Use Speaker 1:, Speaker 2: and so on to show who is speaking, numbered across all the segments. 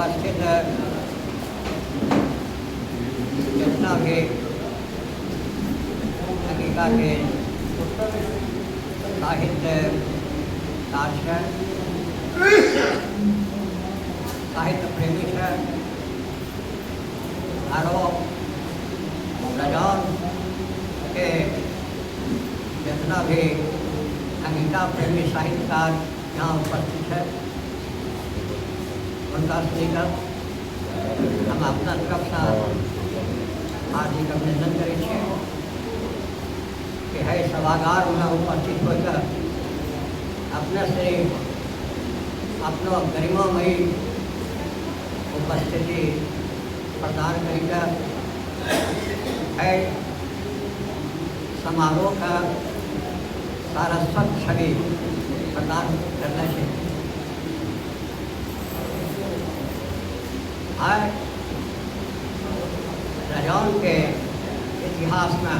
Speaker 1: उपस्थित जितना भी अंगिका के साहित्य दार्शनिक साहित्य प्रेमी है और रजौन के जितना भी अंगिका प्रेमी साहित्यकार यहाँ उपस्थित है उनका स्वीकार हम अपना तरफ से हार्दिक अभिनंदन करें कि है सभागार में उपस्थित होकर अपने से अपना गरिमामयी उपस्थिति प्रदान कर है समारोह का सारस्वत छवि प्रदान करना चाहिए। आज रजौन के इतिहास में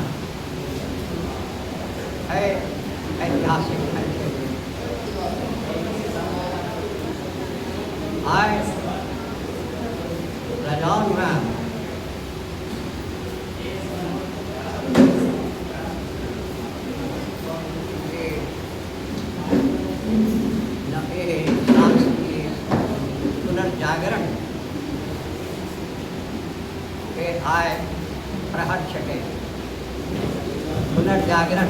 Speaker 1: है ऐतिहासिक आज रजौन में पुनर्जागरण के आय प्रहर्ष के पुनर्जागरण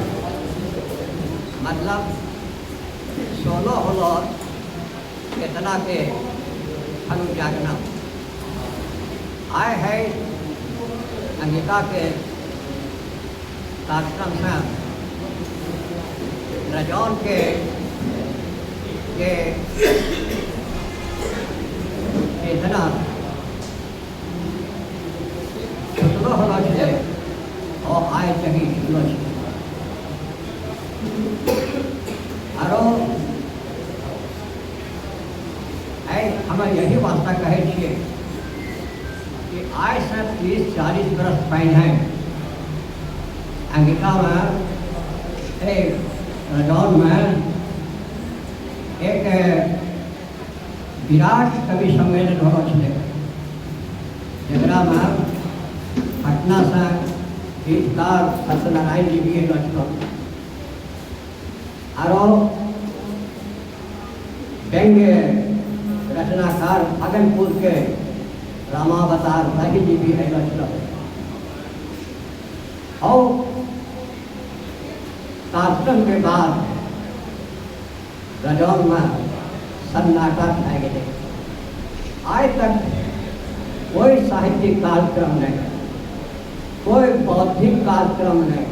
Speaker 1: मतलब 16 होलो केतना के अनुजागरण आय है अंगिका के कार्यक्रम से रजौन के ये इतना छुटलो होना चाहिए और आय चाहिए छुटलो चाहिए और हम यही वास्ता कहे छे कि आय से 30-40 बरस पहले अंगिका में रजौन में एक विराट कवि सम्मेलन हो जरा में पटना से गीतकार सत्यनारायण जी भी और व्यंग्य रचनाकार भागलपुर के रामावतार भाई जी भी है और कार्यक्रम के बाद रजौन में सन्नाटा छा गए। आज तक कोई साहित्यिक कार्यक्रम नहीं, कोई बौद्धिक कार्यक्रम नहीं,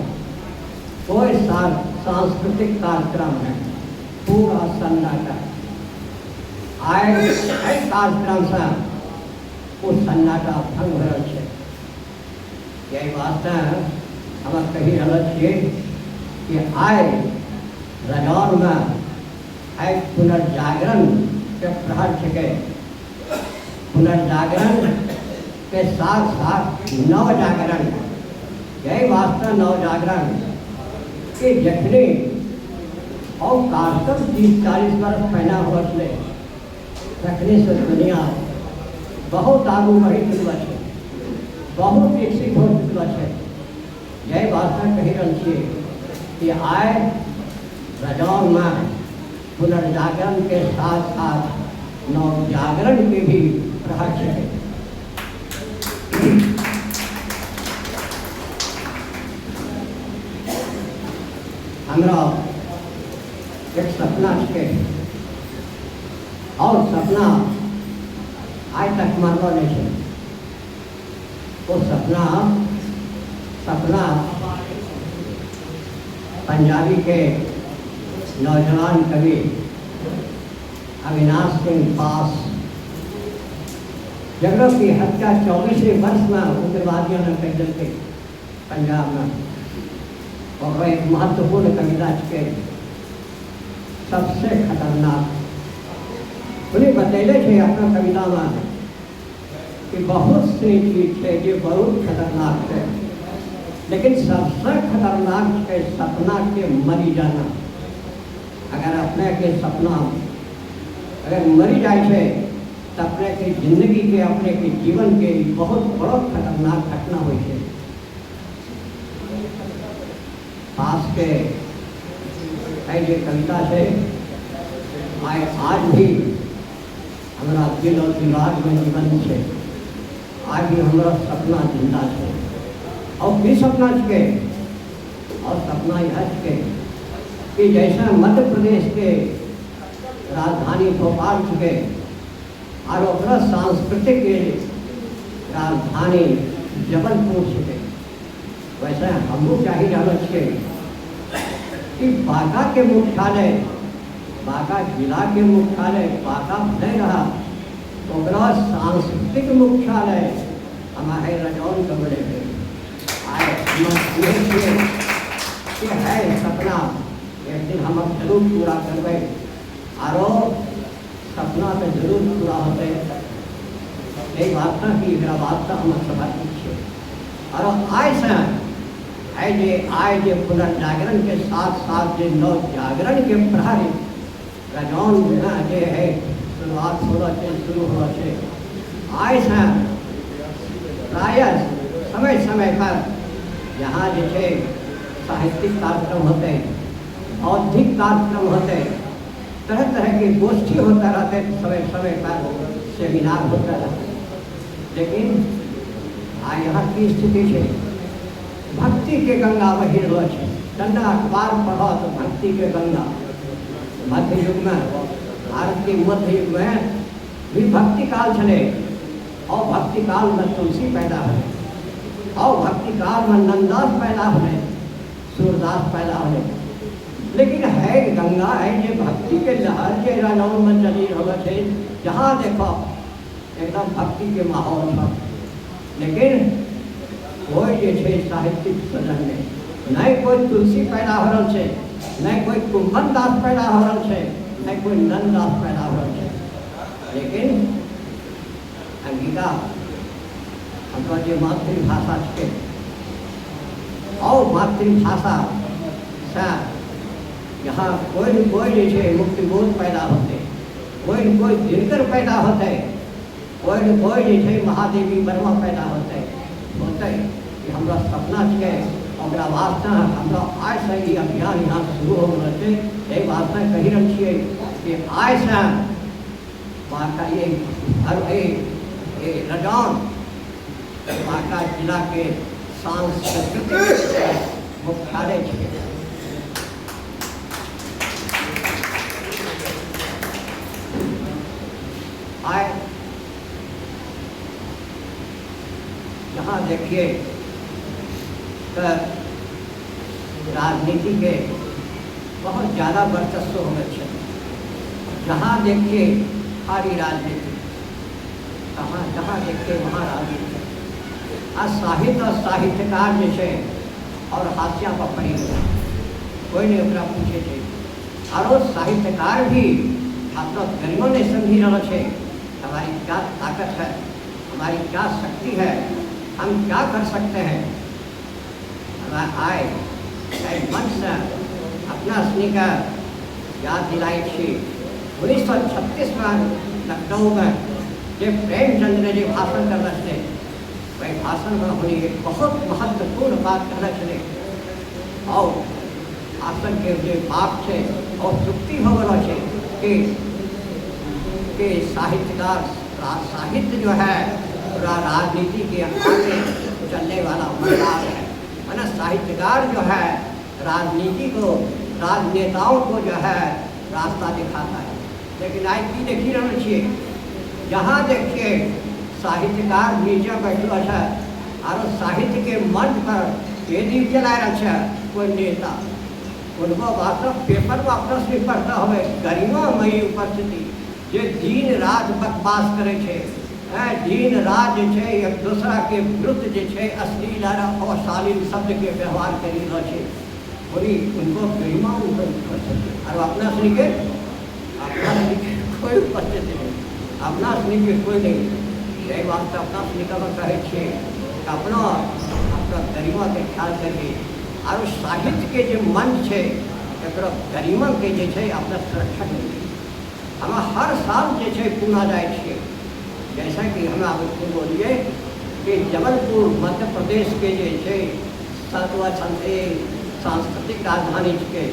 Speaker 1: कोई सांस्कृतिक कार्यक्रम नहीं, पूरा सन्नाटा। आज कार्यक्रम से वो सन्नाटा भंग हो रहा है। यही बात हम कही रहा छे कि आय रजौन में एक पुनर्जागरण के प्रहर्ष के पुनर्जागरण के साथ साथ नवजागरण यही वास्तव नवजागरण के जखने और कार्यक्रम 30-40 वर्ष पहना हो रखने से दुनिया बहुत आगू बढ़ी चुका है, बहुत विकसित हो चुका है। यही वास्ता कही रही कि आय रजौन में पुनर्जागरण के साथ साथ नवजागरण के भी प्रहर्ष है। हमरा एक सपना है और सपना आज तक मरलो नहीं है। वो सपना पंजाबी के नौजवान कवि अविनाश सिंह पास जगह की हत्या 24वें वर्ष में उग्रवादियों ने कर दी थी पंजाब में और वह एक महत्वपूर्ण कविता के सबसे खतरनाक उन्हें बतैले थे अपना कविता में कि बहुत सी चीज है जो बहुत खतरनाक है, लेकिन सबसे खतरनाक है सपना के मरी जाना। अगर अपने के सपना अगर मरी जाए अपने की जिंदगी के अपने के जीवन के बहुत बड़ा खतरनाक घटना हुई है। खास के ऐसे कविता से आज भी हमारा दिल और दिमाग में जीवन से आज भी हमारा सपना जिंदा है। और भी सपना के और सपना यह के कि जैसा मध्य प्रदेश के राजधानी भोपाल के और सांस्कृतिक राजधानी जबलपुर के वैसे हम लोग चाहिए जाना चाहिए कि बांका के मुख्यालय, बांका जिला के मुख्यालय बांका नहीं रहा तो सांस्कृतिक मुख्यालय हमारे रजौन कमरे में आए। है सपना एक दिन हम जरूर पूरा करवे और सपना तो जरूर पूरा होते। एक वार्ता की मेरा वार्ता हम सभा पीछे और आए जे पुनर्जागरण के साथ साथ जो नव जागरण के प्रहरी रजौन जे है शुरुआत हो शुरू हो आए प्राय समय समय पर यहाँ जैसे साहित्यिक कार्यक्रम होते, बौद्धिक कार्यक्रम होते, तरह तरह की गोष्ठी होता रहते, समय समय पर सेमिनार होता रहता। लेकिन आज यहाँ की स्थिति है भक्ति के गंगा बही रहा है। ठंडा अखबार पढ़ो तो भक्ति के गंगा मध्य युग में, भारत के मध्य युग में भी भक्ति काल चले और भक्ति काल में तुलसी पैदा हुए और भक्ति काल में नंददास पैदा हुए, सूरदास पैदा हुए। लेकिन है गंगा है ये भक्ति के लहर के रनौन में चली रहा है, जहाँ देखो एकदम भक्ति के माहौल था। लेकिन कोई जैसे साहित्यिक सदन में नहीं कोई तुलसी पैदा हो रहा है, नहीं कोई कुंभन दास पैदा हो रहा है, नहीं कोई नंददास पैदा हो रहा है। लेकिन अंगिका हमारा जो मातृभाषा है और मातृभाषा से यहाँ कोई न कोई जैसे मुक्तिबोध पैदा होते, कोई न कोई दिनकर पैदा होते, कोई न कोई जैसे महादेवी वर्मा पैदा होते कि हमारा सपना है और वास्ता हमारा आज से ही अभियान यहाँ शुरू हो रहा है। यही वास्ता कही रखिए कि आज से बांका ये रजौन बांका जिला के सांस्कृतिक मुख्यालय है। आए यहाँ देखिए राजनीति के बहुत ज़्यादा वर्चस्व हो गए। जहाँ देखिए सारी राजनीति, जहाँ देखिए वहाँ राजनीति। आज साहित्य और साहित्यकार जैसे और हास्या पर पड़ी हुई कोई नहीं अपना पूछे थे और साहित्यकार भी अपना गरिमा ने समझी रहा है हमारी क्या ताकत है, हमारी क्या शक्ति है, हम क्या कर सकते हैं। आए मंच से अपना स्नी का याद दिलाई थी 1936 में लखनऊ में जो प्रेमचंद ने जो भाषण कर रहे थे, वही भाषण में होनी एक बहुत महत्वपूर्ण बात कहना चले और भाषण के जो बाप थे और चुक्ति हो गया है कि साहित्यकार साहित्य जो है पूरा राजनीति के आगे चलने वाला मर्दार है। माना साहित्यकार जो है राजनीति को, राजनेताओं को जो है रास्ता दिखाता है। लेकिन आज की देखी रहना चाहिए, जहाँ देखिए साहित्यकार नीचे बैठो है और साहित्य के मंच पर ये दीप जला रहा है कोई नेता, उनको वास्तव पेपर में अपना से पढ़ता हुए गरिमामयी उपस्थिति जो दिन रात बकवास करे छे, दिन रात जो एक दूसरा के विरुद्ध जो अश्लील और अशालीन शब्द के व्यवहार करी रहा है, पूरी उनको गरिमा और अपना श्री के कोई उपस्थिति नहीं, अपना श्री के कोई नहीं। यही बात अपना श्री का कहे अपना अपना गरिमा के ख्याल करके और साहित्य के जो मंच है एक गरिमा के जो अपना सुरक्षा मिलती। हम हर साल जो पूना जाए जैसा कि हम आपको बोलिए कि जबलपुर मध्य प्रदेश के जैसे सांस्कृतिक राजधानी के,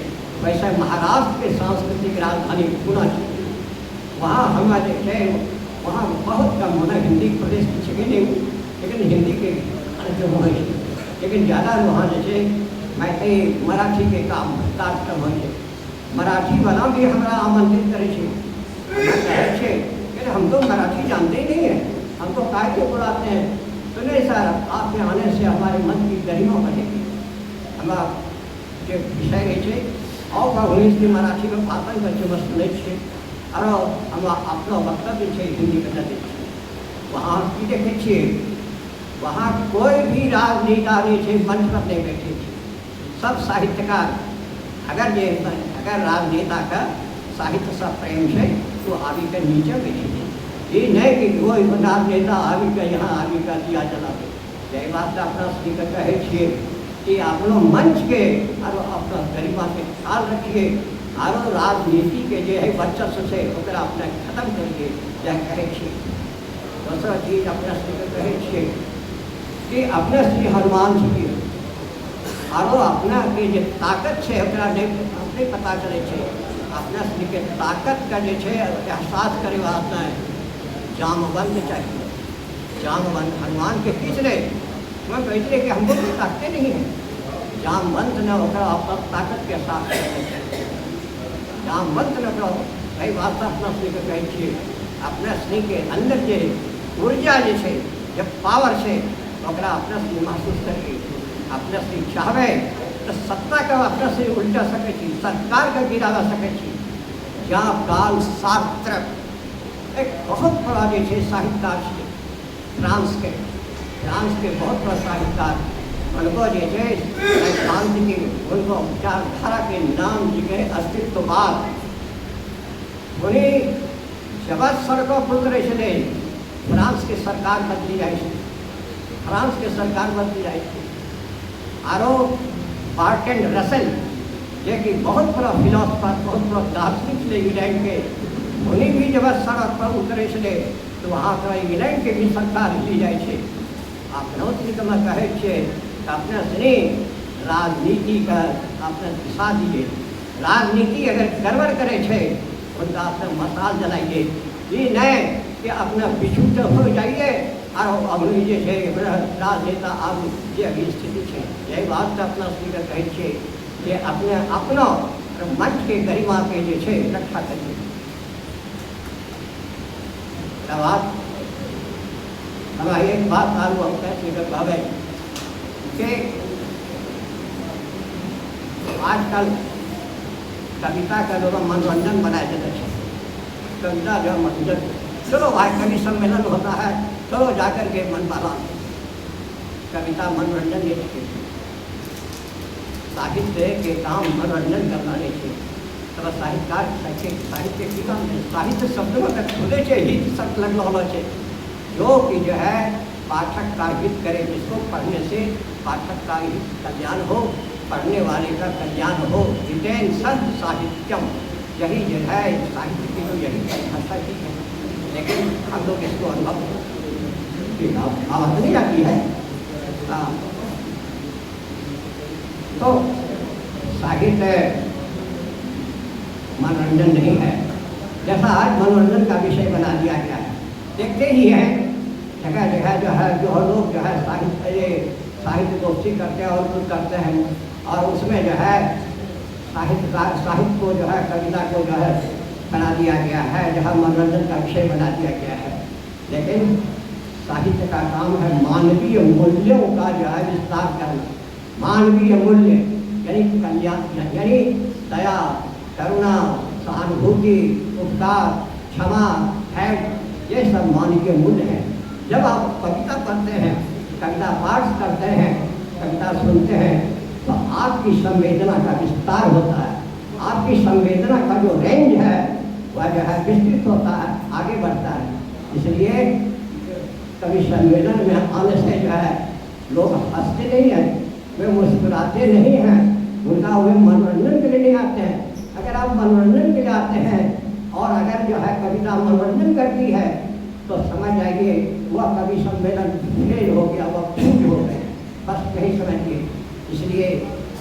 Speaker 1: वैसे महाराष्ट्र के सांस्कृतिक राजधानी पुणे चाहिए। वहाँ हम देखे वहाँ बहुत कम होना, हिंदी प्रदेश की जगह नहीं, लेकिन हिंदी के जो होना चाहिए, लेकिन ज़्यादा वहाँ जैसे मैथिली मराठी के काम कार्यक्रम होते, मराठी वाला भी हमारा आमंत्रित करे छे, हम तो मराठी जानते ही नहीं है, हम तो काय के बुलाते हैं। तो नहीं सर, आपके आने से हमारे मन की गरिमा बढ़ेगी। हमारा जो विषय है और की मराठी में भाषण करके बस सुने छे और हम अपना वक्तव्य है हिंदी में दे। वहाँ की देखे छे वहाँ कोई भी राजनेता नहीं थे, मंच पर नहीं बैठे थे, सब साहित्यकार। अगर राजनेता का साहित्य सब प्रेम से तो आदि के नीचे बैठे थे। ये नहीं कि कोई राजनेता आदि का यहाँ आदि का दिया चला दे। यही बात अपना स्पीकर कहे छे कि अपनो मंच के और अपना गरिमा के ख्याल रखिए और राजनीति के जो है वर्चस्व से ओकरा अपना खत्म करिए, यह कहे छे। दूसरा चीज अपना स्पीकर कहे छे कि अपने श्री हनुमान जी की और अपना के जो ताकत है ओकरा नहीं पता चले छे। अपना श्री के ताकत का जो है एहसास करे वास्ते जामवंत चाहिए। जामवंत हनुमान के पिछले मैं कहते कि हमको भी ताकते नहीं है, जामवंत न होकर अपना ताकत के साथ जामवंत न करो। कई बात अपना श्री के कहे छे अपना श्री के अंदर जो ऊर्जा जो है जब पावर से ओकरा अपना श्री महसूस करके अपना श्री चाहे तो सत्ता का अपना श्री उल्टा सके छी, सरकार का गिरावा सके छी। जहाँ काल शास्त्र एक बहुत बड़ा जो है साहित्यकार है फ्रांस के बहुत बड़ा साहित्यकार, उनको जो है शांति की उनको विचारधारा के नाम जगह अस्तित्ववाद उन्हें जगत सड़कों पुत्र इसलिए फ्रांस की सरकार बदली जाए, फ्रांस की सरकार बदली जाए। और बार्टन रसल जो कि बहुत बड़ा फिलोसफर, बहुत बड़ा दार्शनिक थे इंग्लैंड के, उन्हें भी जब सड़क पर उतरे से तो वहाँ पर इंग्लैंड के भी सरकार ली जाए। आप मैं कहे छे अपना श्री राजनीति का अपना दिशा दिए। राजनीति अगर गड़बड़ करे छे उनका अपना मसाल जलाइए, ये नहीं कि अपना पिछूट हो जाइए और अभी जैसे राजनेता अब ये अभी स्थिति है। यही बात अपना स्पीकर कहे छे कि अपना मंच के गरिमा के जो है रक्षा करिए। हमारी एक बात आलू हम स्पीकर भावे कि आजकल कविता का जो मनोरंजन बनाया जाता है, कविता जो मनोरंजन, चलो भाई कवि सम्मेलन होता है, चलो जाकर के मन बना कविता मनोरंजन ये चाहिए। साहित्य के काम मनोरंजन करना नहीं चाहिए। तब साहित्यकार साहित्य की काम है, साहित्य शब्दों में खुले से हित शब्द लगना होना चाहिए, जो कि जो है पाठक का हित करे, जिसको पढ़ने से पाठक का हित कल्याण हो, पढ़ने वाले का कल्याण हो। जितेन सद साहित्यम, यही जो है साहित्य की तो यही परिभाषा की है। लेकिन हम लोग इसको अनुभव आवाज नहीं आती है। तो साहित्य मनोरंजन नहीं है, जैसा आज मनोरंजन का विषय बना दिया गया है। देखते ही हैं जगह जगह जो लोग जो है साहित्य गोष्ठी करते हैं और कुछ करते हैं, और उसमें जो है साहित्य को जो है कविता को जो है बना दिया गया है, जहाँ मनोरंजन का विषय बना दिया गया है। लेकिन साहित्य का काम है मानवीय मूल्यों का जो है विस्तार करना। मानवीय मूल्य यानी कल्याण, यानी दया, करुणा, सहानुभूति, उपकार, क्षमा है, ये सब मानवीय मूल्य हैं। जब आप कविता पढ़ते हैं, कविता पाठ करते हैं, कविता सुनते हैं, तो आपकी संवेदना का विस्तार होता है। आपकी संवेदना का जो रेंज है वह जो है विस्तृत होता है, आगे बढ़ता है। इसलिए कभी संवेदन में आने से जो है लोग हंसते नहीं हैं, वे मुस्कुराते नहीं हैं, उनका वे मनोरंजन के लिए नहीं आते हैं। अगर आप मनोरंजन के लिए आते हैं और अगर जो है कविता मनोरंजन करती है तो समझ जाइए वह कभी सम्मेलन फेल हो गया, वह छूट हो गए, बस यही समझिए। इसलिए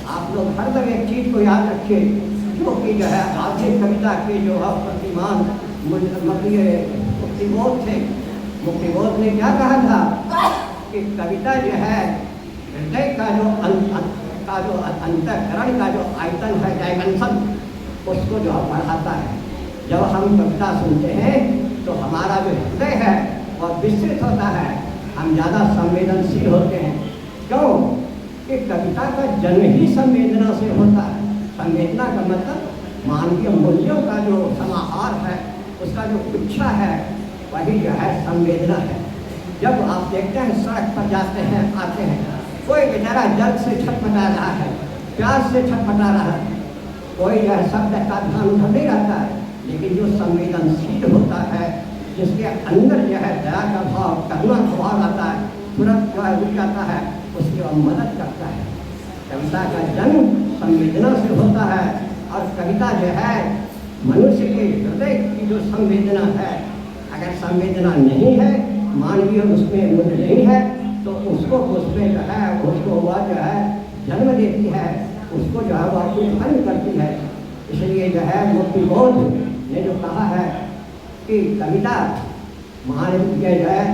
Speaker 1: आप लोग हरदम एक चीज़ को याद रखिए, जो कि जो है आधुनिक कविता के जो है प्रतिमान मुक्तिबोध थे, मुक्तिबोध ने क्या कहा था कि कविता जो है हृदय का जो अंतःकरण का जो आयतन है, डायमेंशन, उसको जो बढ़ाता है। जब हम कविता सुनते हैं तो हमारा जो हृदय है वह विस्तृत होता है, हम ज़्यादा संवेदनशील होते हैं। क्यों कि कविता का जन्म ही संवेदना से होता है। संवेदना का मतलब मानवीय मूल्यों का जो समाहार है, उसका जो गुच्छा है, वही जो है संवेदना है। जब आप देखते हैं सड़क पर जाते हैं, आते हैं, कोई बेचारा जल से छटपटा रहा है, प्यास से छटपटा रहा है, कोई जो है शब्द का ध्यान उधर नहीं रहता है, लेकिन जो संवेदनशील होता है, जिसके अंदर जो है दया का भाव, करुणा का भाव आता है, तुरंत जो है रुक जाता है, उसकी वह मदद करता है। कविता का जन्म संवेदना से होता है, और कविता जो है मनुष्य के हृदय की जो संवेदना है, अगर संवेदना नहीं है, मानवीय उसमें मूल्य नहीं है, तो उसको उसमें जो है उसको वह जो है जन्म देती है, उसको जो है वह उत्पन्न करती है। इसलिए जो है मुक्तिबोध ने जो कहा है कि कविता मानवीय जो है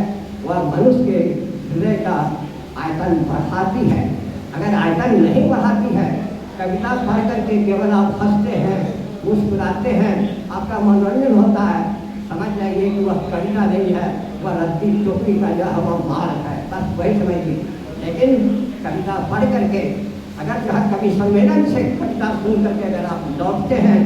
Speaker 1: वह मनुष्य के हृदय का आयतन बढ़ाती है। अगर आयतन नहीं बढ़ाती है, कविता पढ़ करके केवल आप हंसते हैं, मुस्कुराते हैं, आपका मनोरंजन होता है, समझ जाइए कि वह कविता नहीं है, वह रद्दी टोपी का जो है वह माल है, बस वही समझिए। लेकिन कविता पढ़ करके अगर जो है कभी सम्मेलन से कविता सुन करके अगर आप लौटते हैं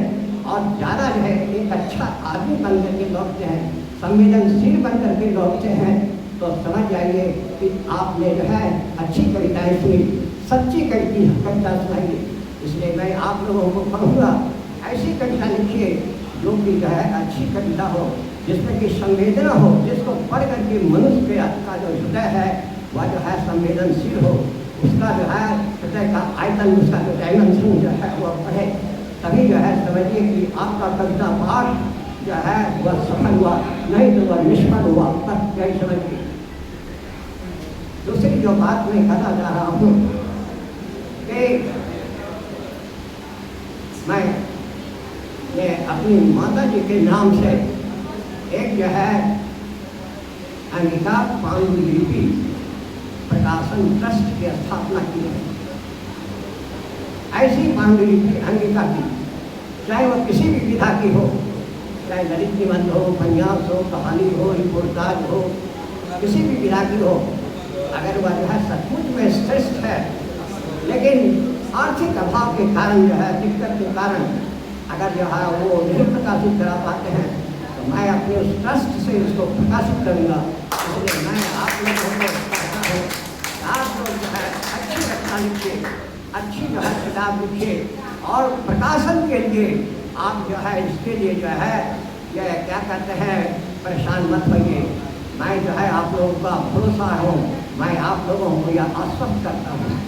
Speaker 1: और ज़्यादा जो है एक अच्छा आदमी बन करके लौटते हैं, संवेदनशील बन करके लौटते हैं, तो समझ जाइए कि आपने जो है अच्छी कविताएँ सुनी, सच्ची कविता सुनाइए। इसलिए मैं आप लोगों को कहूँगा, ऐसी कविता लिखिए जो कि जो है अच्छी कविता हो, जिसमें कि संवेदना हो, जिसको पढ़ करके मनुष्य का जो हृदय है वह जो है संवेदनशील हो, उसका जो है हृदय का आयतन, उसका जो डायमेंशन जो है वह बढ़े, तभी जो है समझिए कि आपका कविता पाठ जो है वह सफल हुआ, नहीं तो वह निष्फल हुआ, बस यही समझिए। दूसरी जो बात मैं कहना चाह रहा हूँ कि मैं ये अपनी माता जी के नाम से एक जो है अंगिका पांडुलिपि प्रकाशन ट्रस्ट की स्थापना की है। ऐसी पांडुलिपि अंगिका की, चाहे वह किसी भी विधा की हो, चाहे ललित निबंध हो, उपन्यास हो, कहानी हो, रिपोर्टाज हो, किसी भी विधा की हो, अगर वह जो है सचमुच में श्रेष्ठ है, लेकिन आर्थिक अभाव के कारण जो है, दिक्कत के कारण अगर जो है वो नहीं प्रकाशित करा पाते हैं, तो मैं अपने उस ट्रस्ट से उसको प्रकाशित करूँगा। इसलिए मैं आप लोगों को कहता हूँ, आप लोग जो है अच्छी रचना लिखिए, अच्छी जो है किताब लिखिए, और प्रकाशन के लिए आप जो है इसके लिए जो है ये क्या कहते हैं परेशान मत होइए। मैं जो है आप लोगों का भरोसा हूँ, मैं आप लोगों को यह आश्वस्त करता हूँ।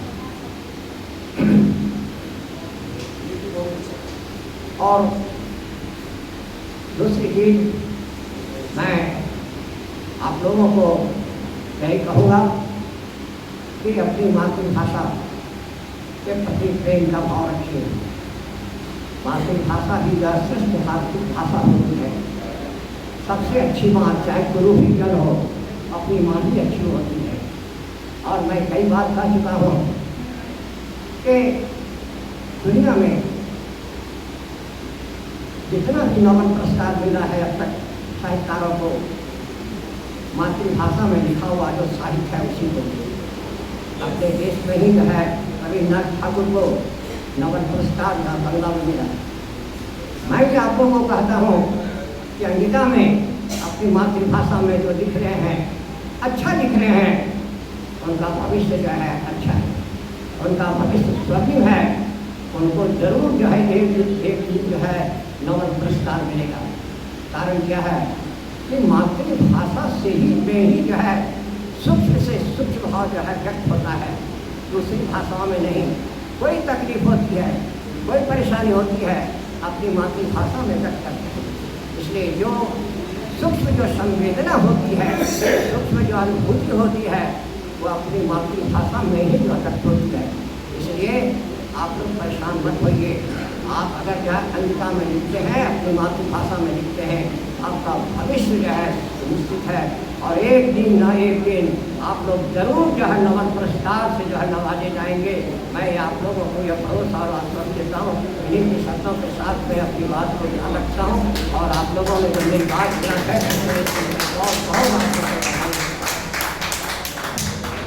Speaker 1: और दूसरी चीज़ मैं आप लोगों को यही कहूँगा कि अपनी मातृभाषा के प्रति प्रेम का भाव रखिए। मातृभाषा ही जो श्रेष्ठ भाषा होती है, सबसे अच्छी बात, चाहे गुरु भी जन हो, अपनी माँ ही अच्छी होती है। और मैं कई बार कह चुका हूँ कि दुनिया में जितना भी नोबेल पुरस्कार मिला है अब तक साहित्यकारों को, मातृभाषा में लिखा हुआ जो साहित्य है उसी को। अपने देश में ही जो है रविन्द्रनाथ ठाकुर को नोबेल पुरस्कार का बंगला में मिला। मैं भी आप लोगों को कहता हूँ कि अंगिका में अपनी मातृभाषा में जो लिख रहे हैं, अच्छा लिख रहे हैं, उनका भविष्य जो है अच्छा है, उनका भविष्य स्वर्णिम है, उनको जरूर जो है एक जो है नोबेल पुरस्कार मिलेगा। कारण क्या है कि मातृभाषा से ही में ही जो है सूक्ष्म से सूक्ष्म भाव जो है व्यक्त होता है, दूसरी भाषाओं में नहीं। कोई तकलीफ होती है, कोई परेशानी होती है, अपनी मातृभाषा में व्यक्त करते हैं। इसलिए जो सूक्ष्म जो संवेदना होती है, सूक्ष्म जो अनुभूति होती है, वो अपनी मातृभाषा में ही प्रकट होती है। इसलिए आप लोग परेशान मत होइए। आप अगर जो है अंगिका में लिखते हैं, अपनी मातृभाषा में लिखते हैं, आपका भविष्य जो है निश्चित है। और एक दिन न एक दिन आप लोग जरूर जो है नवल पुरस्कार से जो है नवाजे जाएंगे। मैं आप लोगों को यह भरोसा और आश्वासन देता हूँ। इन्हीं शर्तों के साथ मैं अपनी बात को ध्यान रखता हूँ और आप लोगों ने जो मेरी बात सुना है बहुत बहुत